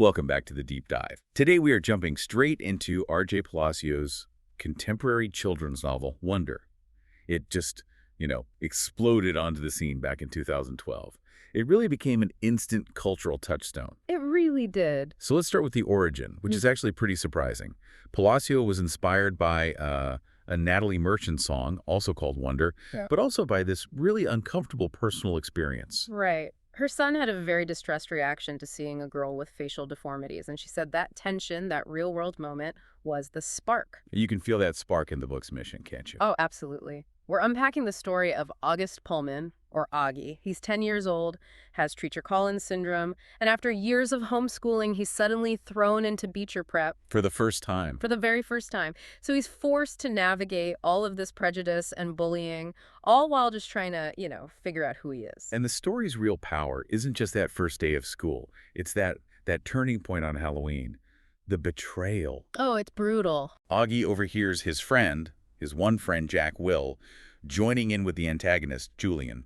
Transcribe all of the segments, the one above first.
Welcome back to the Deep Dive. Today we are jumping straight into R.J. Palacio's contemporary children's novel, Wonder. It just, exploded onto the scene back in 2012. It really became an instant cultural touchstone. It really did. So let's start with the origin, which is actually pretty surprising. Palacio was inspired by a Natalie Merchant song, also called Wonder, but also by this really uncomfortable personal experience. Right. Her son had a very distressed reaction to seeing a girl with facial deformities, and she said that tension, that real-world moment, was the spark. You can feel that spark in the book's mission, can't you? Oh, absolutely. We're unpacking the story of August Pullman, or Auggie. He's 10 years old, has Treacher-Collins syndrome, and after years of homeschooling, he's suddenly thrown into Beecher Prep. For the first time. For the very first time. So he's forced to navigate all of this prejudice and bullying, all while just trying to, figure out who he is. And the story's real power isn't just that first day of school. It's that turning point on Halloween. The betrayal. Oh, it's brutal. Auggie overhears his one friend, Jack Will, joining in with the antagonist, Julian,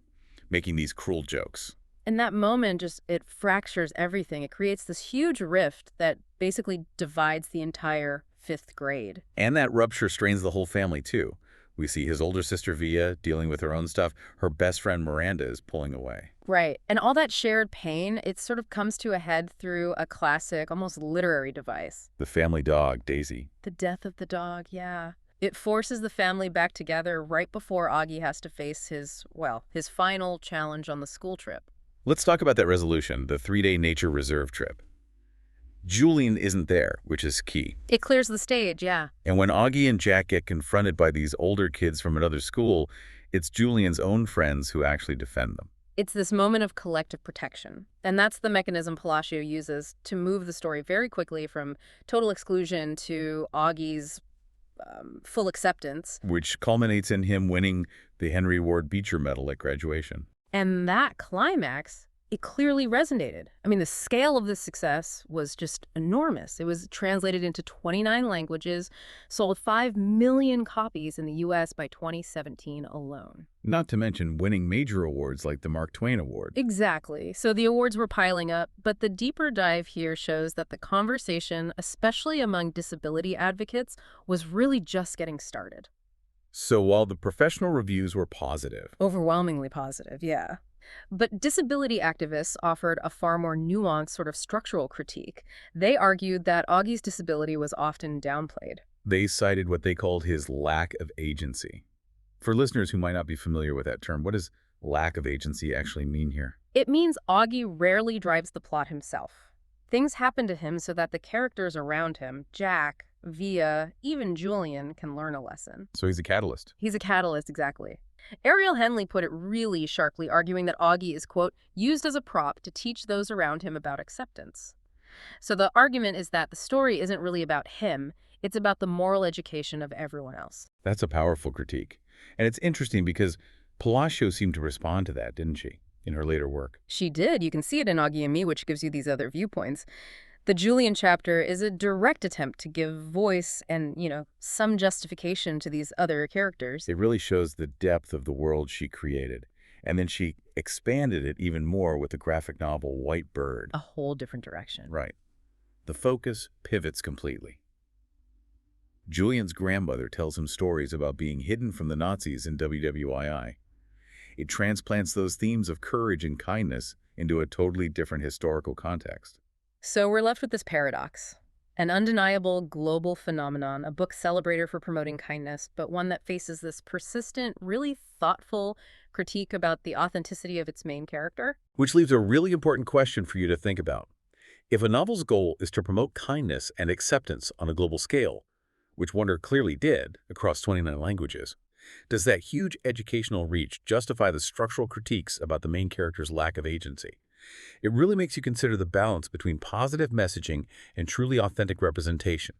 making these cruel jokes. And that moment it fractures everything. It creates this huge rift that basically divides the entire fifth grade. And that rupture strains the whole family, too. We see his older sister, Via, dealing with her own stuff. Her best friend, Miranda, is pulling away. Right. And all that shared pain, it sort of comes to a head through a classic, almost literary device. The family dog, Daisy. The death of the dog, yeah. It forces the family back together right before Auggie has to face his final challenge on the school trip. Let's talk about that resolution, the 3-day nature reserve trip. Julian isn't there, which is key. It clears the stage, yeah. And when Auggie and Jack get confronted by these older kids from another school, it's Julian's own friends who actually defend them. It's this moment of collective protection. And that's the mechanism Palacio uses to move the story very quickly from total exclusion to Auggie's full acceptance. Which culminates in him winning the Henry Ward Beecher Medal at graduation. And that climax, it clearly resonated. I mean, the scale of this success was just enormous. It was translated into 29 languages, sold 5 million copies in the U.S. by 2017 alone. Not to mention winning major awards like the Mark Twain Award. Exactly. So the awards were piling up, but the deeper dive here shows that the conversation, especially among disability advocates, was really just getting started. So while the professional reviews were positive. Overwhelmingly positive, yeah. But disability activists offered a far more nuanced sort of structural critique. They argued that Auggie's disability was often downplayed. They cited what they called his lack of agency. For listeners who might not be familiar with that term, what does lack of agency actually mean here? It means Auggie rarely drives the plot himself. Things happen to him so that the characters around him, Jack, Via, even Julian, can learn a lesson. So he's a catalyst. He's a catalyst, exactly. Ariel Henley put it really sharply, arguing that Auggie is, quote, used as a prop to teach those around him about acceptance. So the argument is that the story isn't really about him, it's about the moral education of everyone else. That's a powerful critique. And it's interesting because Palacio seemed to respond to that, didn't she, in her later work? She did. You can see it in Auggie and Me, which gives you these other viewpoints. The Julian chapter is a direct attempt to give voice and, some justification to these other characters. It really shows the depth of the world she created. And then she expanded it even more with the graphic novel White Bird. A whole different direction. Right. The focus pivots completely. Julian's grandmother tells him stories about being hidden from the Nazis in WWII. It transplants those themes of courage and kindness into a totally different historical context. So we're left with this paradox. An undeniable global phenomenon, a book celebrated for promoting kindness, but one that faces this persistent, really thoughtful critique about the authenticity of its main character. Which leaves a really important question for you to think about. If a novel's goal is to promote kindness and acceptance on a global scale, which Wonder clearly did across 29 languages, does that huge educational reach justify the structural critiques about the main character's lack of agency? It really makes you consider the balance between positive messaging and truly authentic representation.